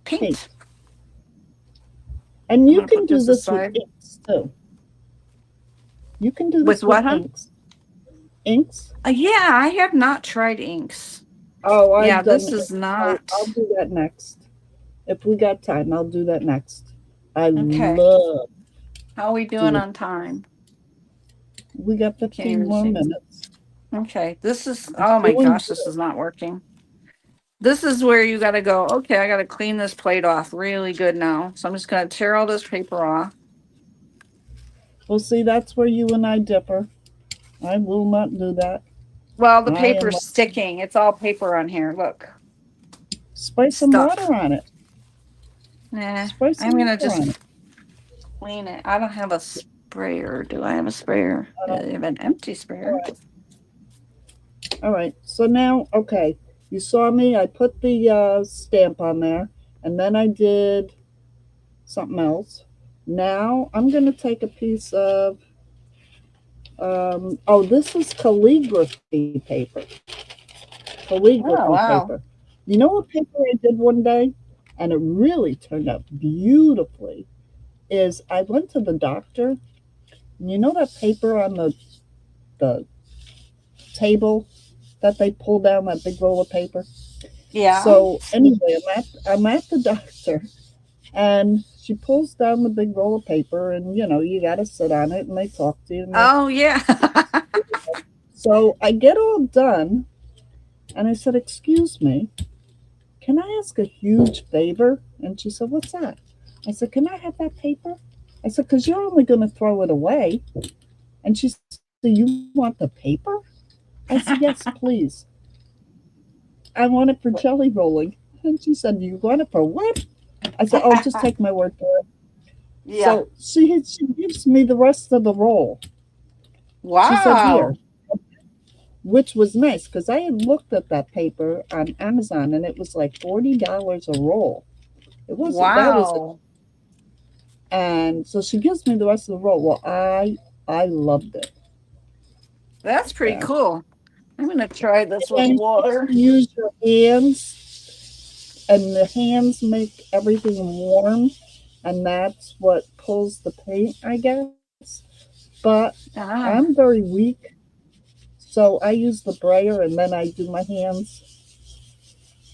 Paint. paint. And I'm you going to can put do this this with aside. inks too. You can do With this with what, huh? inks. Inks? Yeah, I have not tried inks. Oh, Yeah, I've done this it. is I'll not. do that next. If we got time, I'll do that next. I Okay. love How are we doing doing. on time? We got Can't 15 even more see. minutes. Okay. This is, It's oh my doing gosh, this good. is not working. This is where you got to go, okay, I got to clean this plate off really good now. So I'm just going to tear all this paper off. Well, see, that's where you and I differ. I will not do that. Well, the I am paper's like, sticking. It's all paper on here. Look, spray some stuff. water on it. Nah, Spray I'm some going to water just on it. clean it. I don't have a sprayer. Do I have a sprayer? I I don't. have an empty All sprayer. right. All right. So now, okay, you saw me. I put the stamp on there, and then I did something else. Now I'm going to take a piece of, oh, this is calligraphy paper. Calligraphy Oh, paper. wow. You know what paper I did one day? And it really turned out beautifully. Is I went to the doctor. And you know that paper on the table that they pull down, that big roll of paper? Yeah. So anyway, I'm at the doctor, and she pulls down the big roll of paper, and you got to sit on it, and they talk to you. Oh, yeah. So I get all done, and I said, "Excuse me, can I ask a huge favor?" And she said, "What's that?" I said, "Can I have that paper?" I said, "Because you're only going to throw it away." And she said, "You want the paper?" I said, "Yes, please. I want it for jelly rolling." And she said, "You want it for what?" I said, "Oh, just take my word for it." Yeah. So she gives me the rest of the roll. She said, "Here," Wow. which was nice because I had looked at that paper on Amazon and it was like $40 a roll. It was that was, Wow. and so she gives me the rest of the roll. Well, I loved it. That's pretty Yeah, cool. I'm going to try this with and you water. use your hands, and the hands make everything warm, and that's what pulls the paint, I guess. But I'm Ah, very weak, so I use the brayer and then I do my hands.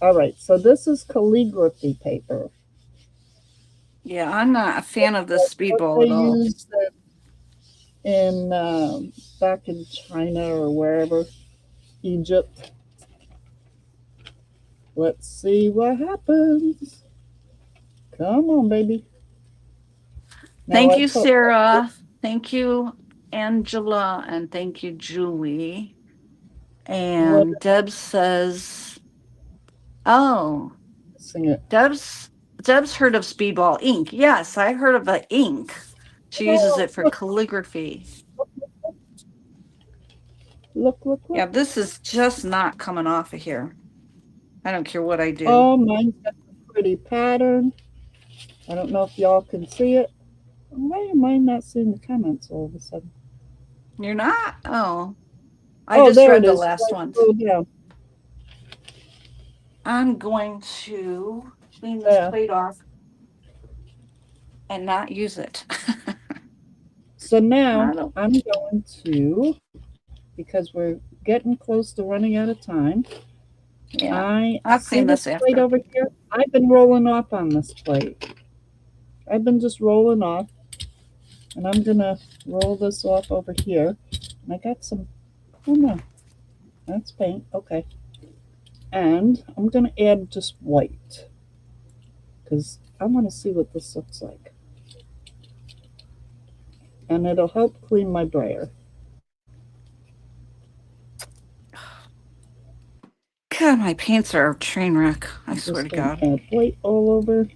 All right, so this is calligraphy paper. yeah, I'm not a fan of this What speedball they at all. used in back in China or wherever, Egypt. Let's see what happens. Come on, baby. Now Thank I you, put. Sarah. Thank you, Angela. And thank you, Julie. What? And Deb says, oh, Sing it. Deb's Deb's heard of speedball ink. Yes, I heard of the ink. She uses Oh, it for calligraphy. look, look, Yeah, look. this is just not coming off of here. I don't care what I do. Oh, mine's got a pretty pattern. I don't know if y'all can see it. Why am I not seeing the comments all of a sudden? You're not? Oh, I Oh, just there read it the is. last Right, ones. scroll down. I'm going to clean this There. plate off and not use it. So now I don't. I'm going to, because we're getting close to running out of time, Yeah, I I'll see clean this this plate after. over here. I've been rolling off on this plate. I've been just rolling off, and I'm gonna roll this off over here. And I got some, oh no, that's paint, okay. And I'm gonna add just white, because I wanna see what this looks like. And it'll help clean my brayer. God, my paints are a train wreck. I I'm swear to just gonna God. add white all over.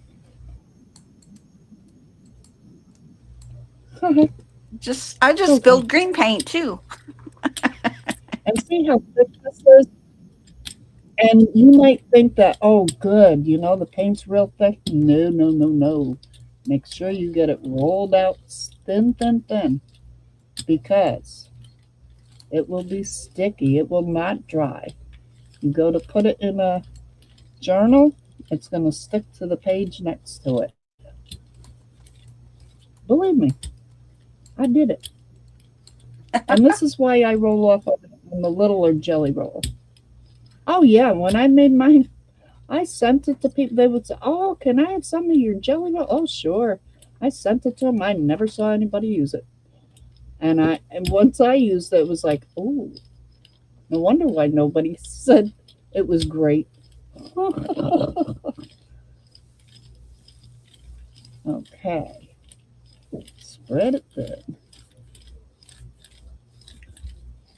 I just Okay. spilled green paint too. And see how thick this is? And you might think that, oh, good, the paint's real thick. No, no, no, no. Make sure you get it rolled out thin, thin, thin, because it will be sticky. It will not dry. You go to put it in a journal, it's going to stick to the page next to it. Believe me, I did it. And this is why I roll off on the littler jelly roll. Oh yeah, when I made mine, I sent it to people. They would say, "Oh, can I have some of your jelly roll?" Oh, sure. I sent it to them. I never saw anybody use it. And once I used it, it was like, oh, no wonder why nobody said it was great. Okay, spread it good.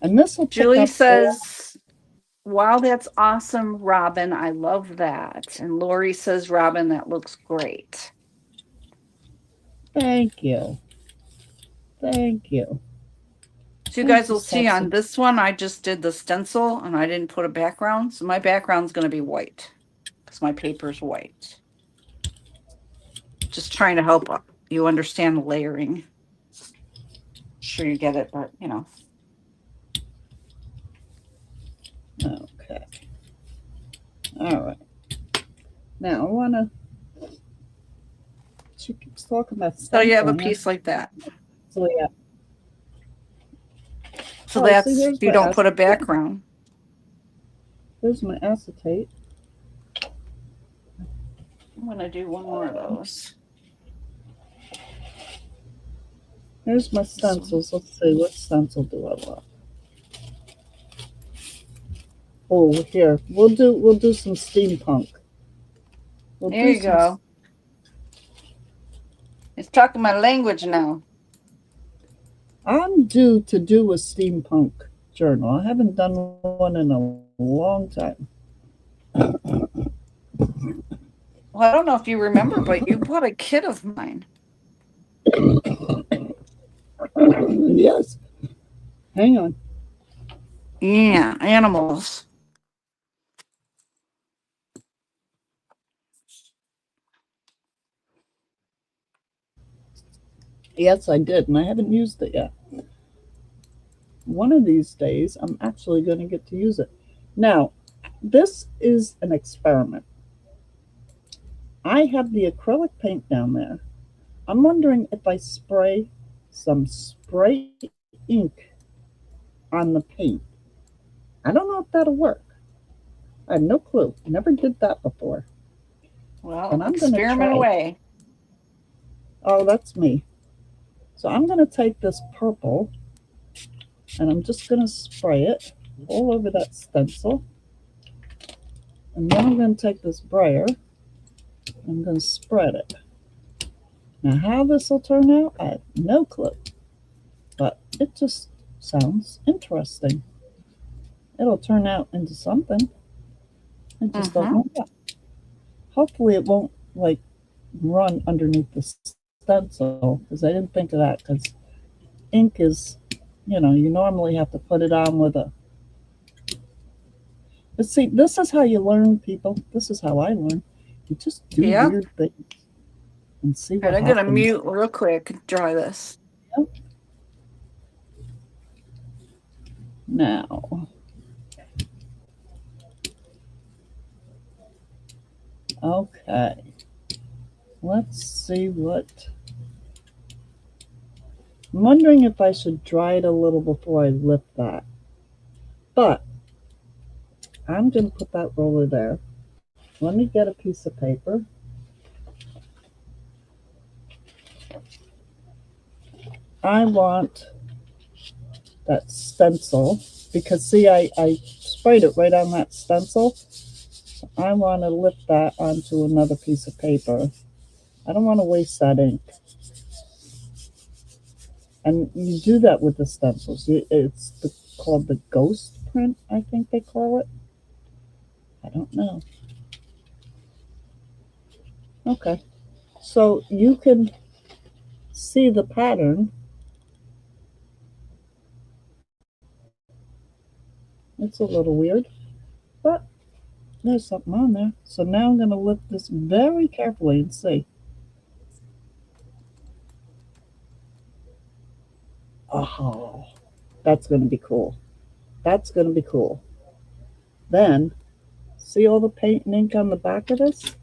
And this will pick Julie up all. says, wow, that's awesome, Robin. I love that. And Lori says, Robin, that looks great. Thank you. Thank you. So you I guys will just see have on some. this one, I just did the stencil and I didn't put a background. So my background's going to be white because my paper's white. Just trying to help you understand the layering. Sure you get it, but you know. Okay. All right. Now I want to. She keeps talking about So you have a stenciling. piece like that. So yeah. So Oh, see, that's, here's you my don't put a acetate. background. Here's my acetate. I'm going to do one more of those. Here's my stencils. Let's see, what stencil do I want? Oh, here we'll do some steampunk. We'll There do you some. go. It's talking my language now. I'm due to do a steampunk journal. I haven't done one in a long time. Well, I don't know if you remember, but you bought a kit of mine. Yes. Hang on. Yeah, animals. Yes, I did, and I haven't used it yet. One of these days, I'm actually going to get to use it. Now, this is an experiment. I have the acrylic paint down there. I'm wondering if I spray some spray ink on the paint. I don't know if that'll work. I have no clue. Never did that before. Well, But I'm going to experiment try. away. Oh, that's me. So I'm going to take this purple and I'm just going to spray it all over that stencil. And then I'm going to take this brayer. I'm going to spread it. Now, how this will turn out, I have no clue. But it just sounds interesting. It'll turn out into something. I just don't know what. Hopefully, it won't like run underneath the stencil because I didn't think of that because ink is, you normally have to put it on with a. But see, this is how you learn, people. This is how I learn. You just do Yep. weird things and see All what right, I'm gonna happens. mute real quick. Dry this. Yep. Now, okay. Let's see what. I'm wondering if I should dry it a little before I lift that. But I'm going to put that roller there. Let me get a piece of paper. I want that stencil because see, I sprayed it right on that stencil. I want to lift that onto another piece of paper. I don't want to waste that ink. And you do that with the stencils. Called the ghost print, I think they call it. I don't know. Okay. So you can see the pattern. It's a little weird, but there's something on there. So now I'm going to lift this very carefully and see. Oh, that's going to be cool. That's going to be cool. Then, see all the paint and ink on the back of this?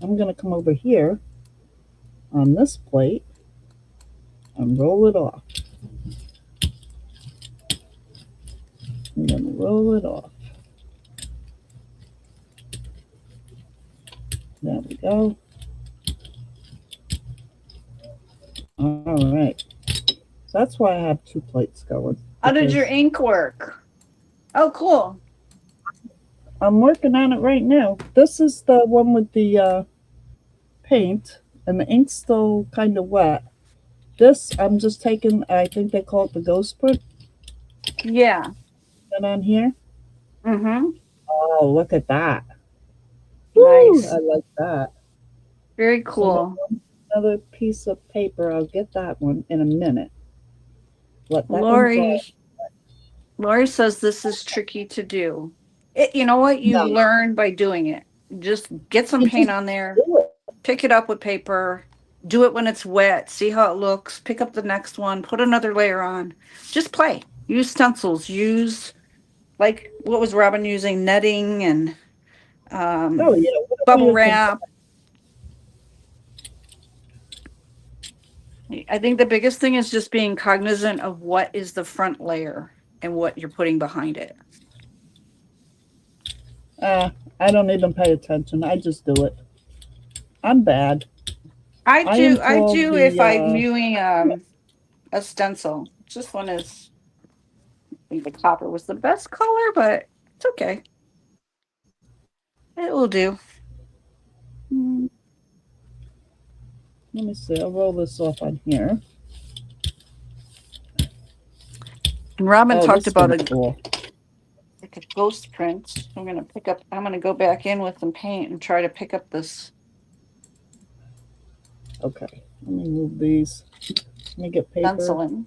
I'm going to come over here on this plate and roll it off. I'm going to roll it off. There we go. All right. So that's why I have two plates going. How did your ink work? Oh, cool. I'm working on it right now. This is the one with the paint, and the ink's still kind of wet. This, I'm just taking, I think they call it the ghost print, Yeah. and on here. Mm-hmm. Oh, look at that. Woo, Nice. I like that. Very So I got cool. another piece of paper. I'll get that one in a minute. Let that one dry. Lori says this is tricky to do. You know what? You No, learn by doing it. Just get some you paint just on there, do it. pick it up with paper, do it when it's wet, see how it looks, pick up the next one, put another layer on. Just play. Use stencils. Use, like, what was Robin using? Netting and Oh, yeah, whatever bubble you can. wrap. I think the biggest thing is just being cognizant of what is the front layer and what you're putting behind it. I don't even pay attention. I just do it. I'm bad. I I am do. I called do if the I'm viewing a stencil. This one is. I think the copper was the best color, but it's okay. It will do. hmm, let me see. I'll roll this off on here. And Robin Oh, talked this is about gonna be cool. like a ghost print. I'm gonna pick up. I'm gonna go back in with some paint and try to pick up this Okay, let me move these. Let me get paper. stenciling.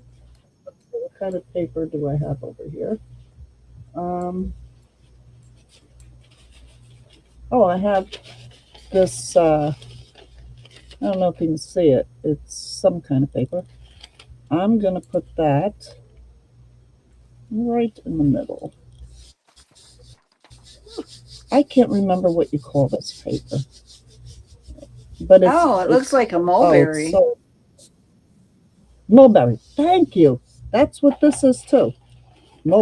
What kind of paper do I have over here? Um. Oh, I have this. I don't know if you can see it. It's some kind of paper. I'm gonna put that right in the middle. I can't remember what you call this paper, but Oh, it looks like a it's mulberry. so mulberry. Thank you. That's what this is too.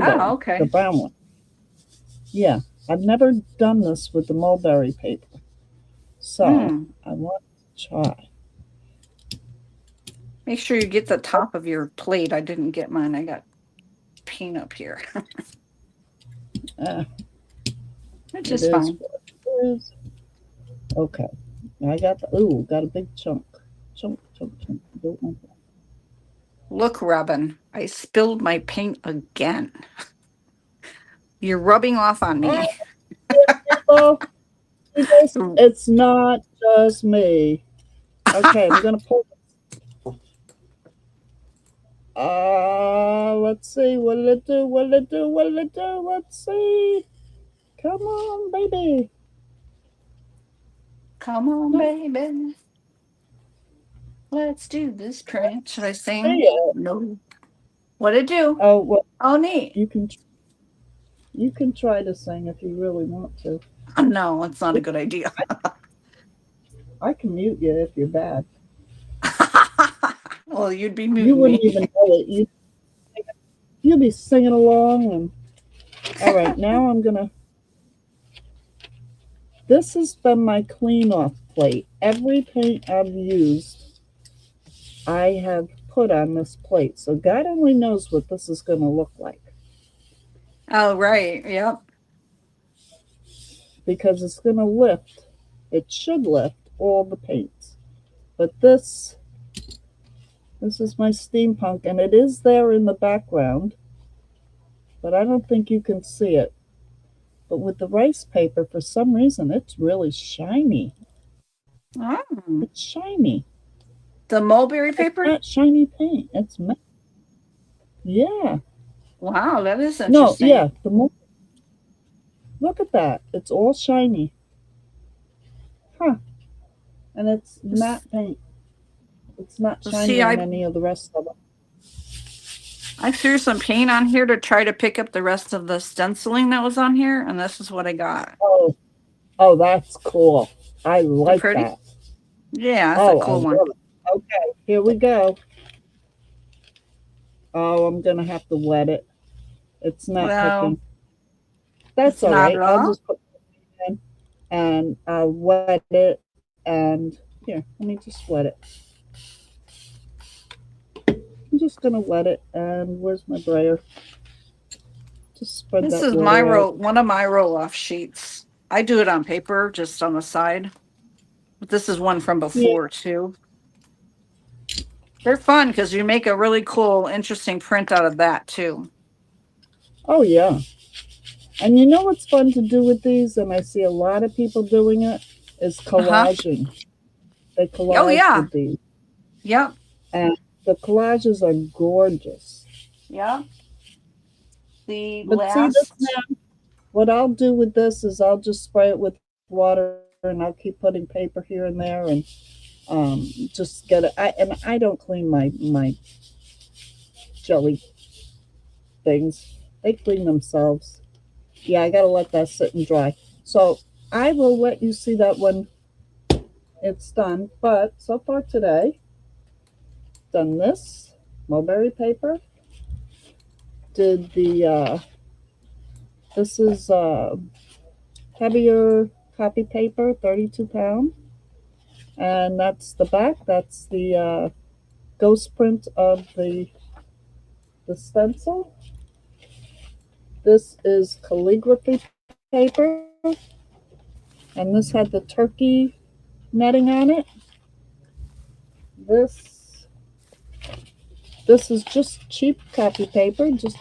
Oh, Mulberry, the okay. brown one. Yeah, I've never done this with the mulberry paper, so Hmm. I want to try. Make sure you get the top of your plate. I didn't get mine. I got paint up here, Uh, which it is is fine. what it is. Okay, I got the got a big chunk, chunk. Don't want that. Look, Robin, I spilled my paint again. You're rubbing off on Ah, me. people, it's not just me. Okay, I'm gonna pull. Let's see. What did it do? What did it do? What did it do? Let's see. Come on, baby. Come on, No, baby. Let's do this print. Should I see sing? it. No. What'd it do? Oh, well, Oh, neat. you can you can try to sing if you really want to. No, it's not a good idea. I can mute you if you're bad. Well, you'd be You muting wouldn't me. even know it. You'll be singing along. And all right, now I'm gonna. This has been my clean off plate. Every paint I've used, I have put on this plate. So God only knows what this is going to look like Oh, right. Yep. because it's going to lift. It should lift all the paints. But this is my steampunk, and it is there in the background, but I don't think you can see it. But with the rice paper, for some reason, it's really shiny. Oh, It's shiny. the mulberry It's paper? not shiny paint. It's yeah. Wow, that is No, interesting. yeah. Look at that. It's all shiny. Huh. And it's matte paint. It's not shiny See, on any of the rest of it. I threw some paint on here to try to pick up the rest of the stenciling that was on here, and this is what I got. Oh, oh, that's cool. I Is it like pretty? that. Yeah, that's a Oh, I cool one. love it. Okay, here we go. Oh, I'm gonna have to wet it. It's not Well, cooking. That's it's all not right. at I'll all. just put it in and I'll wet it. And here, let me just wet it. I'm just gonna wet it. And where's my brayer? Just spread This that is my water out. one of my roll off sheets. I do it on paper, just on the side. But this is one from Yeah. before too. They're fun because you make a really cool, interesting print out of that too. Oh yeah. And you know what's fun to do with these, and I see a lot of people doing it, is Uh huh. collaging. They Oh collage yeah. with these. Yep. And the collages are gorgeous. Yeah. The But see this last. now, what I'll do with this is I'll just spray it with water and I'll keep putting paper here and there and just get it. I don't clean my jelly things. They clean themselves. Yeah, I gotta let that sit and dry. So I will let you see that when it's done. But so far today, done this mulberry paper. Did the this is heavier copy paper, 32 pound, and that's the back. That's the ghost print of the stencil. This is calligraphy paper, and this had the turkey netting on it. This this is just cheap copy paper, just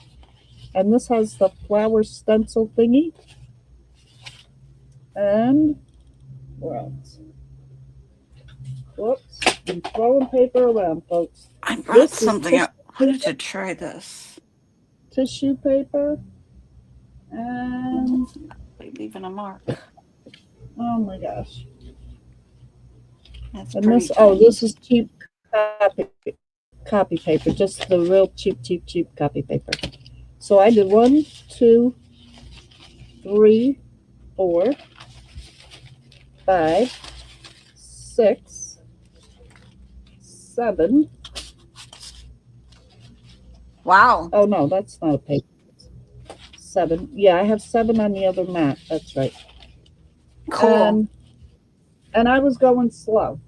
and this has the flower stencil thingy. And where else? Whoops, I'm throwing paper around, folks. I brought This is something tissue up. I wanted paper, to try this. tissue paper, and Like leaving a mark. oh my gosh. That's And pretty this, oh, tiny. this is cheap copy paper, just the real cheap copy paper. So I did one, two, three, four, 5, 6, 7. Wow. Oh no, that's not a paper. 7. Yeah, I have 7 on the other mat. That's right. Cool. And and I was going slow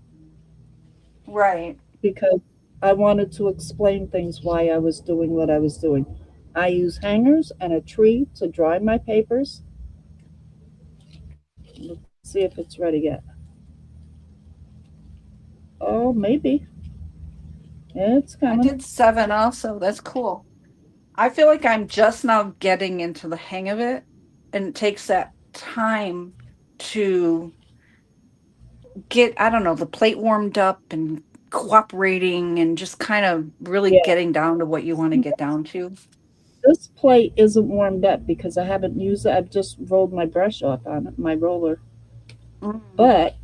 Right. because I wanted to explain things why I was doing what I was doing. I use hangers and a tree to dry my papers. Let's see if it's ready yet. Oh, maybe. It's I coming. did 7 also. That's cool. I feel like I'm just now getting into the hang of it, and it takes that time to get, I don't know, the plate warmed up and cooperating and just kind of really Yeah. getting down to what you want to get down to. This plate isn't warmed up because I haven't used it. I've just rolled my brush off on it, my roller. Mm. But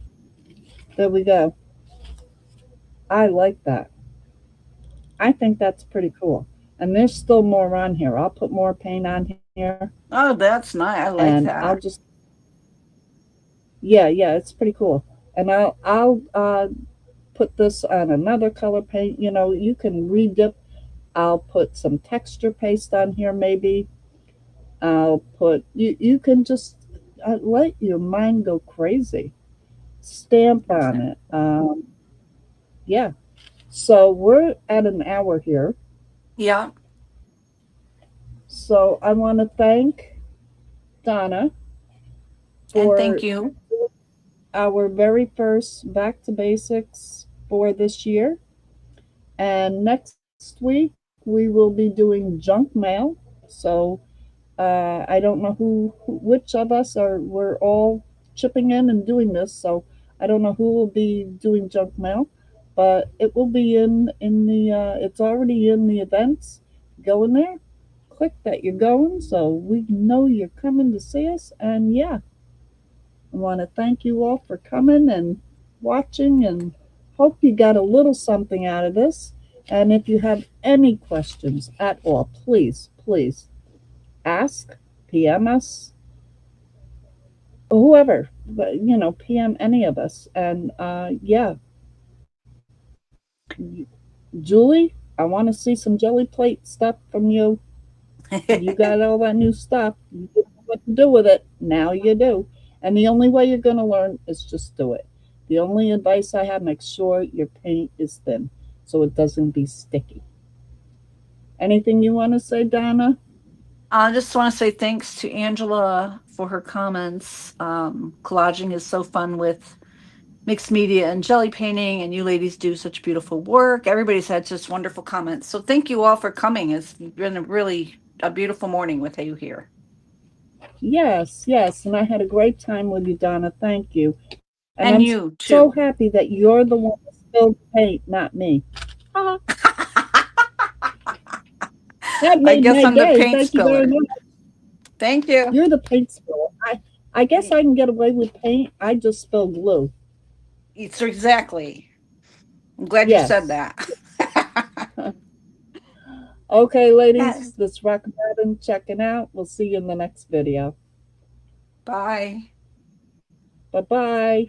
there we go. I like that. I think that's pretty cool. And there's still more on here. I'll put more paint on here Oh, that's nice. I and like I'll that. just yeah, it's pretty cool. And I'll put this on another color paint. You know, you can redip. I'll put some texture paste on here maybe. I'll put you can just let your mind go crazy. Stamp on Okay. it. Yeah. So we're at an hour here. Yeah. So I want to thank Donna And thank for you. our very first Back to Basics for this year. And next week we will be doing junk mail. So I don't know which of us are. We're all chipping in and doing this. So I don't know who will be doing junk mail, but it will be in the. It's already in the events. Go in there, click that you're going, so we know you're coming to see us. And yeah, I want to thank you all for coming and watching and hope you got a little something out of this. And if you have any questions at all, please ask, PM us, whoever, but PM any of us. And yeah, Julie, I want to see some jelly plate stuff from you. You got all that new stuff. You didn't know what to do with it. Now you do. And the only way you're going to learn is just do it. The only advice I have, make sure your paint is thin so it doesn't be sticky. Anything you want to say, Donna? I just want to say thanks to Angela for her comments. Collaging is so fun with mixed media and jelly painting, and you ladies do such beautiful work. Everybody's had just wonderful comments. So thank you all for coming. It's been a beautiful morning with you here. Yes, yes. And I had a great time with you, Donna. Thank you. And And I'm you so too. happy that you're the one that spilled the paint, not me. Uh, that I made guess my I'm the day. paint Thank you very spiller. much. Thank you. You're the paint spiller. I guess I can get away with paint. I just spill glue. It's exactly. I'm glad you said Yes. that. Okay, Yes. ladies, this Rockin checking out. We'll see you in the next video. Bye. Bye bye.